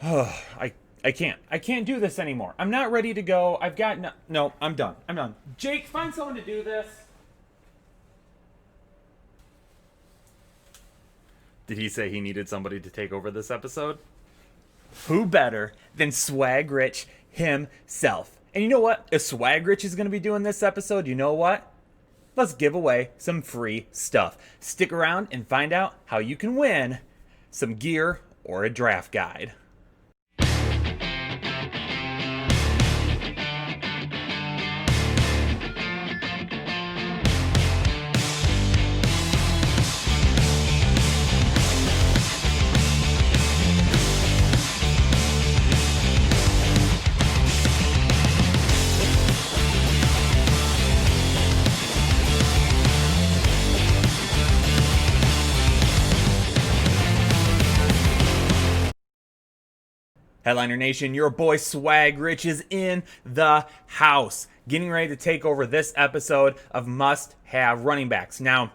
I can't. I can't do this anymore. I'm not ready to go. I've got no, I'm done. I'm done. Jake, find someone to do this. Did he say he needed somebody to take over this episode? Who better than Swag Rich himself? And you know what? If Swag Rich is going to be doing this episode, you know what? Let's give away some free stuff. Stick around and find out how you can win some gear or a draft guide. Headliner Nation, your boy Swag Rich is in the house, getting ready to take over this episode of Must Have Running Backs. Now,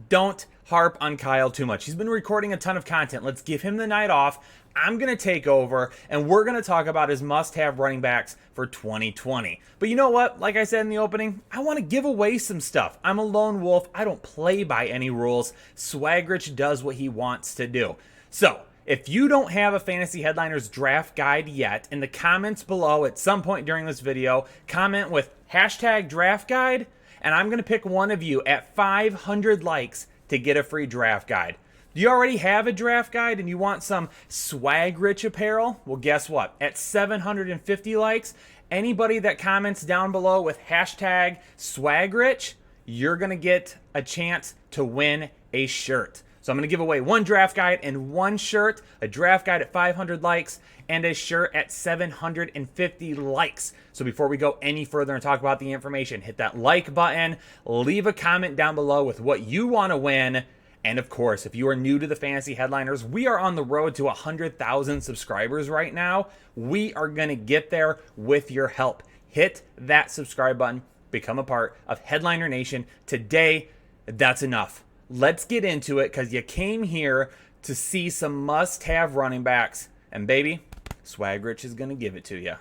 don't harp on Kyle too much. He's been recording a ton of content. Let's give him the night off. I'm going to take over, and we're going to talk about his must-have running backs for 2020. But you know what? Like I said in the opening, I want to give away some stuff. I'm a lone wolf. I don't play by any rules. Swag Rich does what he wants to do. So, if you don't have a Fantasy Headliners draft guide yet, in the comments below at some point during this video, comment with hashtag draft guide, and I'm going to pick one of you at 500 likes to get a free draft guide. Do you already have a draft guide and you want some Swag Rich apparel? Well, guess what? At 750 likes, anybody that comments down below with hashtag Swag Rich, you're going to get a chance to win a shirt. So I'm going to give away one draft guide and one shirt, a draft guide at 500 likes, and a shirt at 750 likes. So before we go any further and talk about the information, hit that like button, leave a comment down below with what you want to win. And of course, if you are new to the Fantasy Headliners, we are on the road to 100,000 subscribers right now. We are going to get there with your help. Hit that subscribe button, become a part of Headliner Nation. Today, that's enough. Let's get into it because you came here to see some must-have running backs. And baby, Swag Rich is going to give it to you.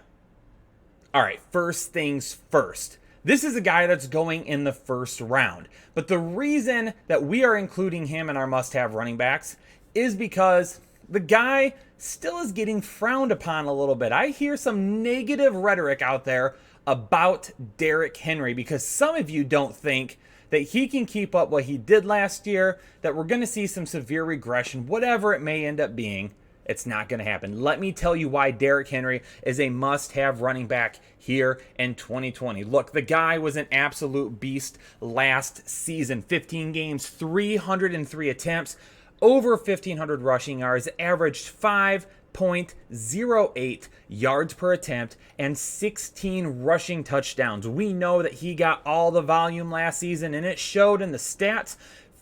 All right, first things first. This is a guy that's going in the first round. But the reason that we are including him in our must-have running backs is because the guy still is getting frowned upon a little bit. I hear some negative rhetoric out there about Derrick Henry because some of you don't think that he can keep up what he did last year, that we're going to see some severe regression, whatever it may end up being. It's not going to happen. Let me tell you why Derrick Henry is a must-have running back here in 2020. Look, the guy was an absolute beast last season. 15 games, 303 attempts, over 1,500 rushing yards, averaged 5.08 yards per attempt, and 16 rushing touchdowns. We know that he got all the volume last season, and it showed in the stats.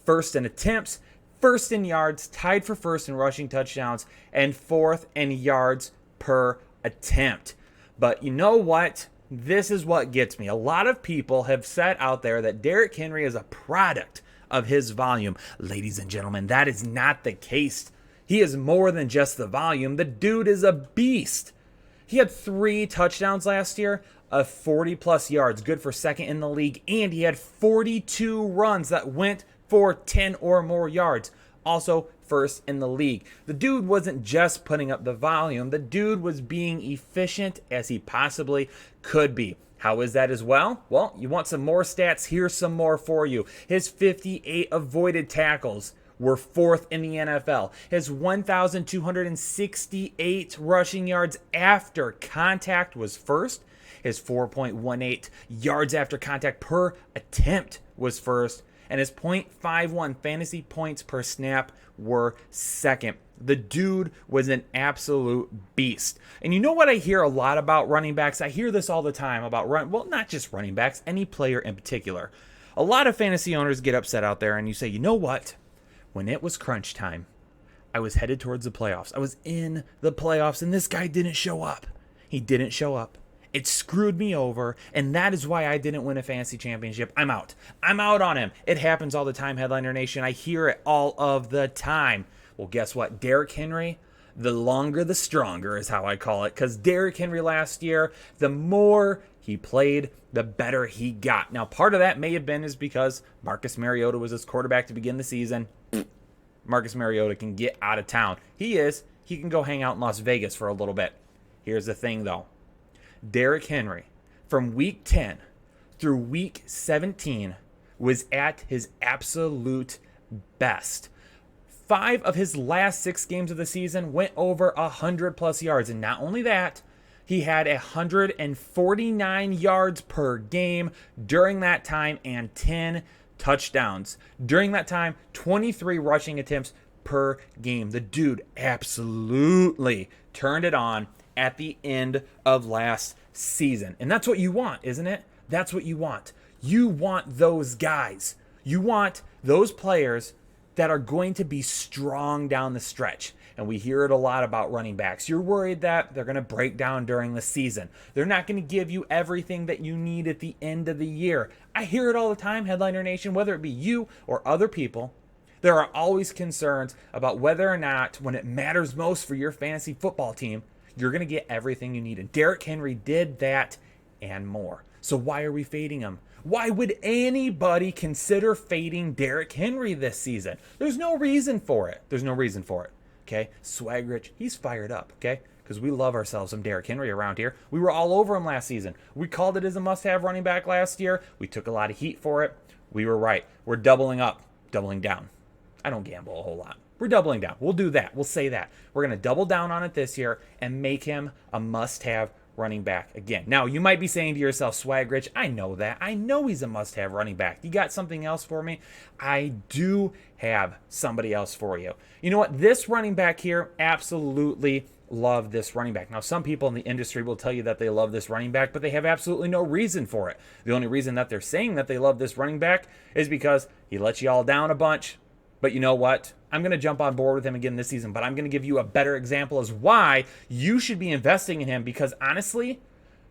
First in attempts, first in yards, tied for first in rushing touchdowns, and fourth in yards per attempt. But you know what? This is what gets me. A lot of people have said out there that Derrick Henry is a product of his volume. Ladies and gentlemen, that is not the case. He is more than just the volume. The dude is a beast. He had 3 touchdowns last year of 40-plus yards, good for second in the league, and he had 42 runs that went for 10 or more yards, also first in the league. The dude wasn't just putting up the volume. The dude was being efficient as he possibly could be. How is that as well? Well, you want some more stats? Here's some more for you. His 58 avoided tackles were 4th in the NFL. His 1,268 rushing yards after contact was 1st. His 4.18 yards after contact per attempt was 1st. And his .51 fantasy points per snap were 2nd. The dude was an absolute beast. And you know what I hear a lot about running backs? I hear this all the time about not just running backs, any player in particular. A lot of fantasy owners get upset out there and you say, you know what? When it was crunch time, I was headed towards the playoffs. I was in the playoffs and this guy didn't show up. He didn't show up. It screwed me over, and that is why I didn't win a fantasy championship. I'm out. I'm out on him. It happens all the time, Headliner Nation. I hear it all of the time. Well, guess what? Derrick Henry, the longer the stronger is how I call it, because Derrick Henry last year, the more he played, the better he got. Now, part of that may have been is because Marcus Mariota was his quarterback to begin the season. Marcus Mariota can get out of town. He can go hang out in Las Vegas for a little bit. Here's the thing, though. Derrick Henry, from week 10 through week 17, was at his absolute best. 5 of his last 6 games of the season went over 100 plus yards. And not only that, he had 149 yards per game during that time and 10 touchdowns. During that time, 23 rushing attempts per game. The dude absolutely turned it on at the end of last season. And that's what you want, isn't it? That's what you want. You want those guys. You want those players that are going to be strong down the stretch. And we hear it a lot about running backs. You're worried that they're going to break down during the season. They're not going to give you everything that you need at the end of the year. I hear it all the time, Headliner Nation, whether it be you or other people. There are always concerns about whether or not, when it matters most for your fantasy football team, you're going to get everything you need. And Derrick Henry did that and more. So why are we fading him? Why would anybody consider fading Derrick Henry this season? There's no reason for it. There's no reason for it. Okay? Swag Rich, he's fired up. Okay? Because we love ourselves some Derrick Henry around here. We were all over him last season. We called it as a must-have running back last year. We took a lot of heat for it. We were right. We're doubling up, doubling down. I don't gamble a whole lot. We're doubling down. We'll do that. We'll say that. We're going to double down on it this year and make him a must-have running back again. Now, you might be saying to yourself, Swag Rich, I know that. I know he's a must-have running back. You got something else for me? I do have somebody else for you. You know what? This running back here, absolutely love this running back. Now, some people in the industry will tell you that they love this running back, but they have absolutely no reason for it. The only reason that they're saying that they love this running back is because he lets you all down a bunch. But you know what? I'm going to jump on board with him again this season, but I'm going to give you a better example as why you should be investing in him, because honestly,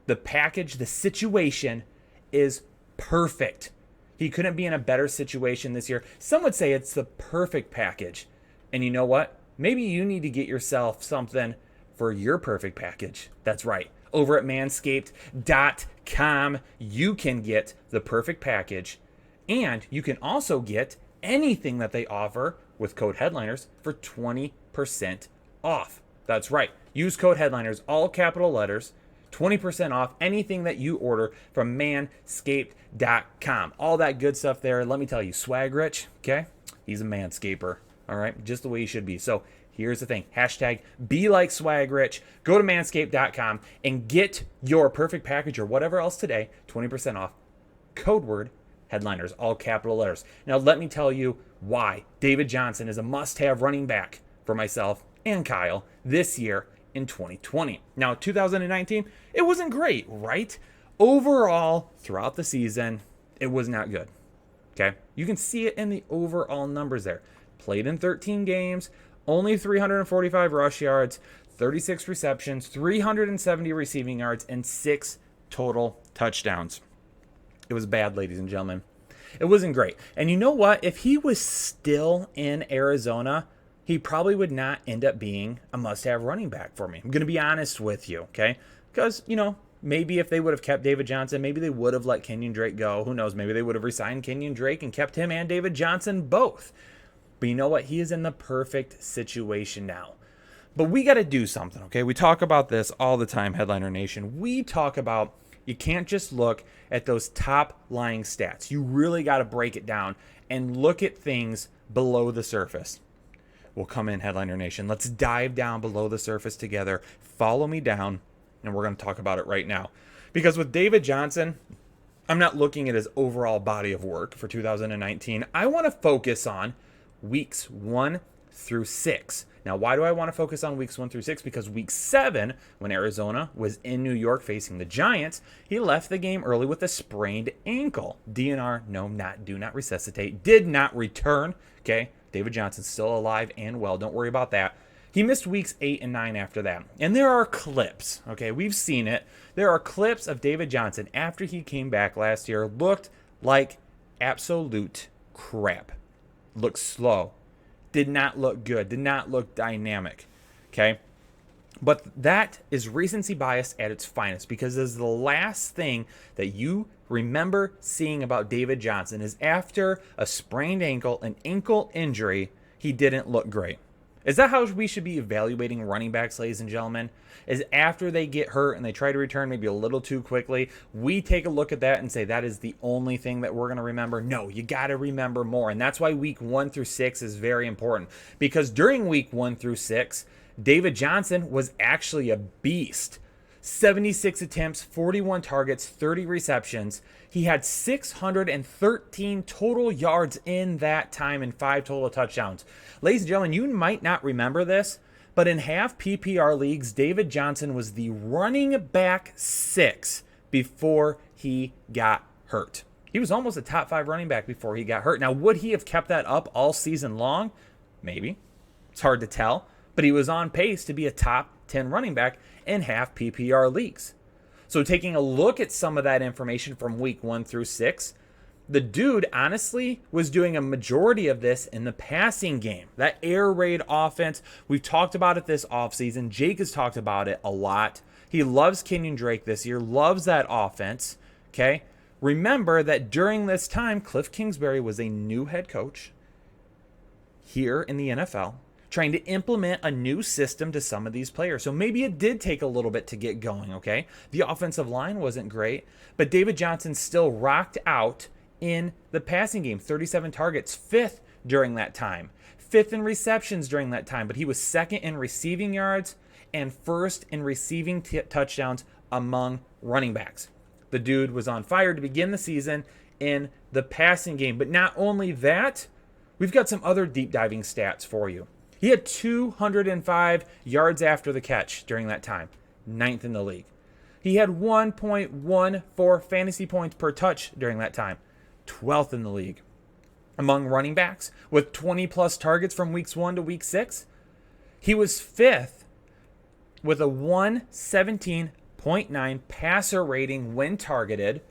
the package, the situation is perfect. He couldn't be in a better situation this year. Some would say it's the perfect package. And you know what? Maybe you need to get yourself something for your perfect package. That's right. Over at manscaped.com, you can get the perfect package, and you can also get anything that they offer with code Headliners for 20% off. That's right. Use code Headliners, all capital letters, 20% off anything that you order from manscaped.com. All that good stuff there. Let me tell you, Swag Rich, okay? He's a manscaper, all right? Just the way he should be. So here's the thing. Hashtag be like Swag Rich. Go to manscaped.com and get your perfect package or whatever else today, 20% off. Code word Headliners, all capital letters. Now, let me tell you why David Johnson is a must-have running back for myself and Kyle this year in 2020. Now, 2019, it wasn't great, right? Overall, throughout the season, it was not good. Okay? You can see it in the overall numbers there. Played in 13 games, only 345 rush yards, 36 receptions, 370 receiving yards, and 6 total touchdowns. It was bad, ladies and gentlemen. It wasn't great. And you know what? If he was still in Arizona, he probably would not end up being a must-have running back for me. I'm going to be honest with you, okay? Because, you know, maybe if they would have kept David Johnson, maybe they would have let Kenyon Drake go. Who knows? Maybe they would have resigned Kenyon Drake and kept him and David Johnson both. But you know what? He is in the perfect situation now. But we got to do something, okay? We talk about this all the time, Headliner Nation. We talk about you can't just look at those top-lying stats. You really got to break it down and look at things below the surface. We'll come in, Headliner Nation. Let's dive down below the surface together. Follow me down, and we're going to talk about it right now. Because with David Johnson, I'm not looking at his overall body of work for 2019. I want to focus on weeks 1 through 6. Now, why do I want to focus on weeks 1 through 6? Because week 7, when Arizona was in New York facing the Giants, he left the game early with a sprained ankle. DNR, do not resuscitate, did not return. Okay, David Johnson's still alive and well. Don't worry about that. He missed weeks 8 and 9 after that. And there are clips, okay, we've seen it. There are clips of David Johnson after he came back last year, looked like absolute crap. Looked slow. Did not look good, did not look dynamic. Okay. But that is recency bias at its finest, because this is the last thing that you remember seeing about David Johnson is after a sprained ankle, an ankle injury, he didn't look great. Is that how we should be evaluating running backs, ladies and gentlemen? Is after they get hurt and they try to return maybe a little too quickly, we take a look at that and say that is the only thing that we're going to remember? No, you got to remember more. And that's why week 1 through 6 is very important, because during week 1 through 6, David Johnson was actually a beast. 76 attempts, 41 targets, 30 receptions. He had 613 total yards in that time and 5 total touchdowns. Ladies and gentlemen, you might not remember this, but in half PPR leagues, David Johnson was the running back 6 before he got hurt. He was almost a top 5 running back before he got hurt. Now, would he have kept that up all season long? Maybe. It's hard to tell. But he was on pace to be a top 10 running back in half PPR leagues. So taking a look at some of that information from week 1 through 6, the dude honestly was doing a majority of this in the passing game. That air raid offense, we've talked about it this offseason. Jake has talked about it a lot. He loves Kenyon Drake this year, loves that offense. Okay. Remember that during this time, Cliff Kingsbury was a new head coach here in the NFL, trying to implement a new system to some of these players. So maybe it did take a little bit to get going, okay? The offensive line wasn't great, but David Johnson still rocked out in the passing game. 37 targets, 5th during that time. 5th in receptions during that time, but he was 2nd in receiving yards and 1st in receiving touchdowns among running backs. The dude was on fire to begin the season in the passing game. But not only that, we've got some other deep diving stats for you. He had 205 yards after the catch during that time, 9th in the league. He had 1.14 fantasy points per touch during that time, 12th in the league. Among running backs with 20 plus targets from weeks 1 to week 6, he was 5th with a 117.9 passer rating when targeted,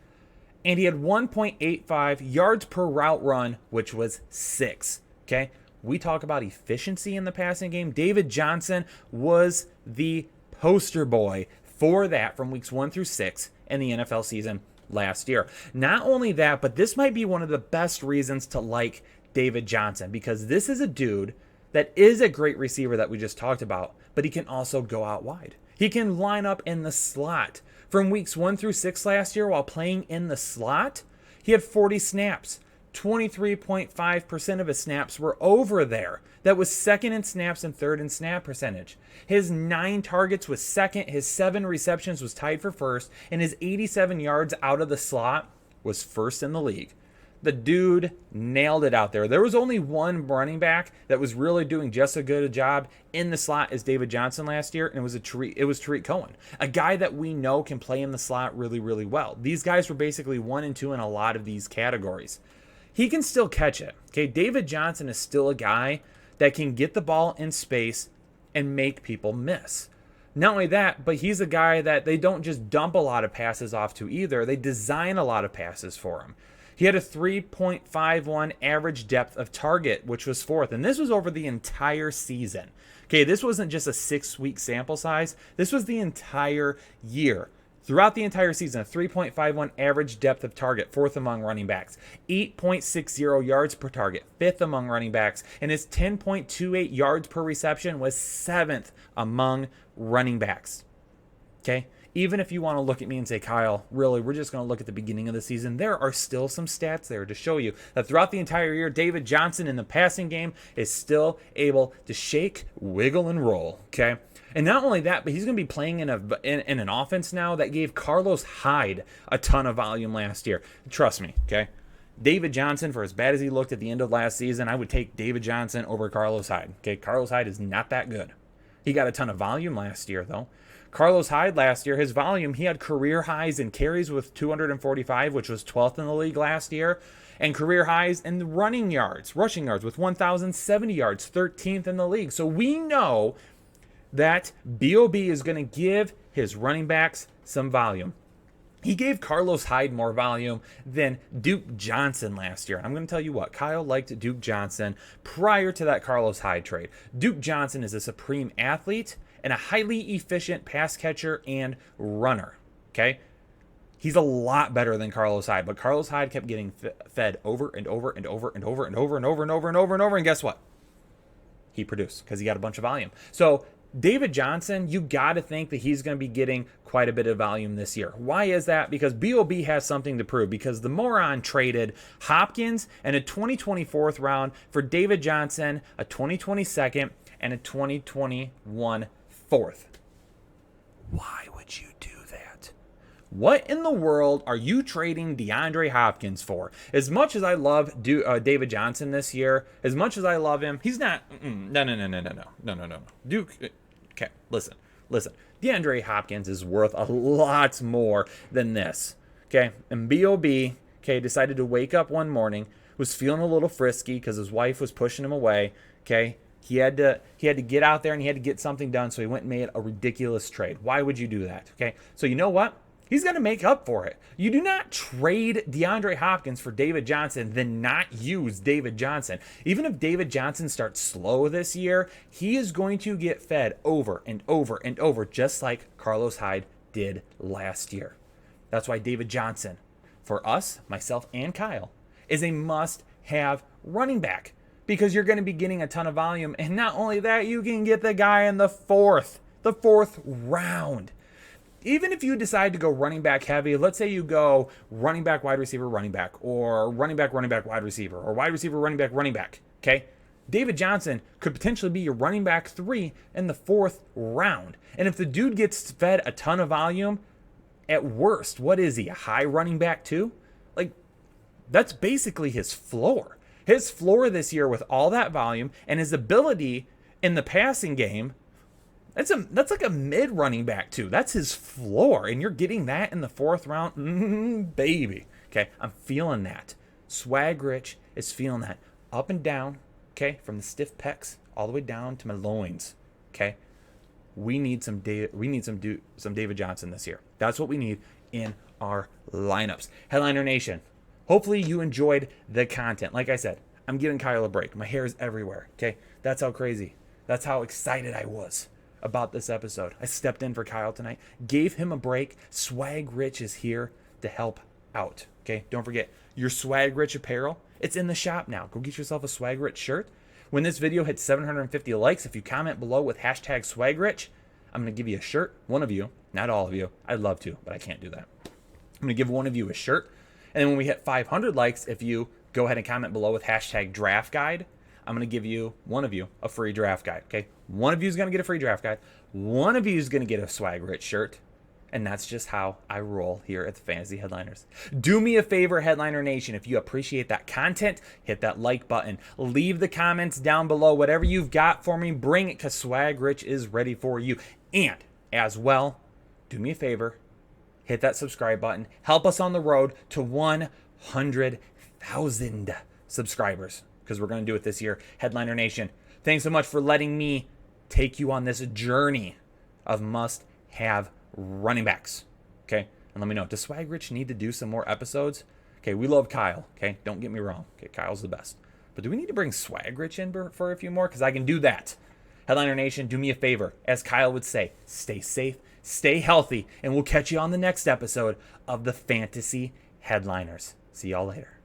and he had 1.85 yards per route run, which was 6. Okay? We talk about efficiency in the passing game. David Johnson was the poster boy for that from weeks 1 through 6 in the NFL season last year. Not only that, but this might be one of the best reasons to like David Johnson, because this is a dude that is a great receiver that we just talked about, but he can also go out wide. He can line up in the slot. From weeks 1 through 6 last year, while playing in the slot, he had 40 snaps. 23.5% of his snaps were over there. That was 2nd in snaps and 3rd in snap percentage. His 9 targets was 2nd, his 7 receptions was tied for 1st, and his 87 yards out of the slot was 1st in the league. The dude nailed it out there. There was only one running back that was really doing just as good a job in the slot as David Johnson last year, and it was Tariq Cohen, a guy that we know can play in the slot really, really well. These guys were basically 1 and 2 in a lot of these categories. He can still catch it. Okay, David Johnson is still a guy that can get the ball in space and make people miss. Not only that, but he's a guy that they don't just dump a lot of passes off to either. They design a lot of passes for him. He had a 3.51 average depth of target, which was 4th. And this was over the entire season. Okay, this wasn't just a 6-week sample size. This was the entire year. Throughout the entire season, a 3.51 average depth of target, 4th among running backs. 8.60 yards per target, 5th among running backs. And his 10.28 yards per reception was 7th among running backs. Okay? Even if you want to look at me and say, Kyle, really, we're just going to look at the beginning of the season, there are still some stats there to show you that throughout the entire year, David Johnson in the passing game is still able to shake, wiggle, and roll. Okay? And not only that, but he's going to be playing in an offense now that gave Carlos Hyde a ton of volume last year. Trust me, okay? David Johnson, for as bad as he looked at the end of last season, I would take David Johnson over Carlos Hyde. Okay, Carlos Hyde is not that good. He got a ton of volume last year, though. Carlos Hyde last year, his volume, he had career highs in carries with 245, which was 12th in the league last year, and career highs in rushing yards with 1,070 yards, 13th in the league. So we know that B.O.B. is going to give his running backs some volume. He gave Carlos Hyde more volume than Duke Johnson last year. And I'm going to tell you what, Kyle liked Duke Johnson prior to that Carlos Hyde trade. Duke Johnson is a supreme athlete and a highly efficient pass catcher and runner. Okay? He's a lot better than Carlos Hyde, but Carlos Hyde kept getting fed over and over and over and over and over and over and over and over and over. And guess what? He produced because he got a bunch of volume. So David Johnson, you got to think that he's going to be getting quite a bit of volume this year. Why is that? Because BOB has something to prove, because the moron traded Hopkins and a 2024 round for David Johnson, a 2020 second, and a 2021 fourth. Why would you do that? What in the world are you trading DeAndre Hopkins for? As much as I love David Johnson this year, as much as I love him, he's not. No. Duke. Okay, listen. DeAndre Hopkins is worth a lot more than this. Okay, and BOB, okay, decided to wake up one morning, was feeling a little frisky because his wife was pushing him away. Okay, he had to get out there and he had to get something done, so he went and made a ridiculous trade. Why would you do that? Okay, so you know what? He's going to make up for it. You do not trade DeAndre Hopkins for David Johnson, then not use David Johnson. Even if David Johnson starts slow this year, he is going to get fed over and over and over, just like Carlos Hyde did last year. That's why David Johnson, for us, myself, and Kyle, is a must-have running back, because you're going to be getting a ton of volume. And not only that, you can get the guy in the fourth round. Even if you decide to go running back heavy, let's say you go running back, wide receiver, running back, or running back, wide receiver, or wide receiver, running back, okay? David Johnson could potentially be your running back 3 in the 4th round. And if the dude gets fed a ton of volume, at worst, what is he, a high running back 2? Like, that's basically his floor. His floor this year with all that volume and his ability in the passing game, that's like a mid running back too. That's his floor, and you're getting that in the 4th round, baby. Okay, I'm feeling that. Swag Rich is feeling that up and down. Okay, from the stiff pecs all the way down to my loins. Okay, we need some David Johnson this year. That's what we need in our lineups. Headliner Nation, hopefully you enjoyed the content. Like I said, I'm giving Kyle a break. My hair is everywhere. Okay, that's how crazy. That's how excited I was about this episode. I stepped in for Kyle tonight, gave him a break. Swag Rich is here to help out. Okay, don't forget your Swag Rich apparel. It's in the shop now. Go get yourself a Swag Rich shirt. When this video hits 750 likes, if you comment below with hashtag Swag Rich, I'm going to give you a shirt. One of you, not all of you. I'd love to, but I can't do that. I'm going to give one of you a shirt. And then when we hit 500 likes, if you go ahead and comment below with hashtag Draft Guide, I'm going to give you, one of you, a free draft guide, okay? One of you is going to get a free draft guide. One of you is going to get a Swag Rich shirt. And that's just how I roll here at the Fantasy Headliners. Do me a favor, Headliner Nation. If you appreciate that content, hit that like button. Leave the comments down below. Whatever you've got for me, bring it, because Swag Rich is ready for you. And as well, do me a favor, hit that subscribe button. Help us on the road to 100,000 subscribers, because we're going to do it this year. Headliner Nation, thanks so much for letting me take you on this journey of must-have running backs. Okay, and let me know, does Swag Rich need to do some more episodes? Okay, we love Kyle. Okay, don't get me wrong. Okay, Kyle's the best. But do we need to bring Swag Rich in for a few more? Because I can do that. Headliner Nation, do me a favor. As Kyle would say, stay safe, stay healthy, and we'll catch you on the next episode of the Fantasy Headliners. See y'all later.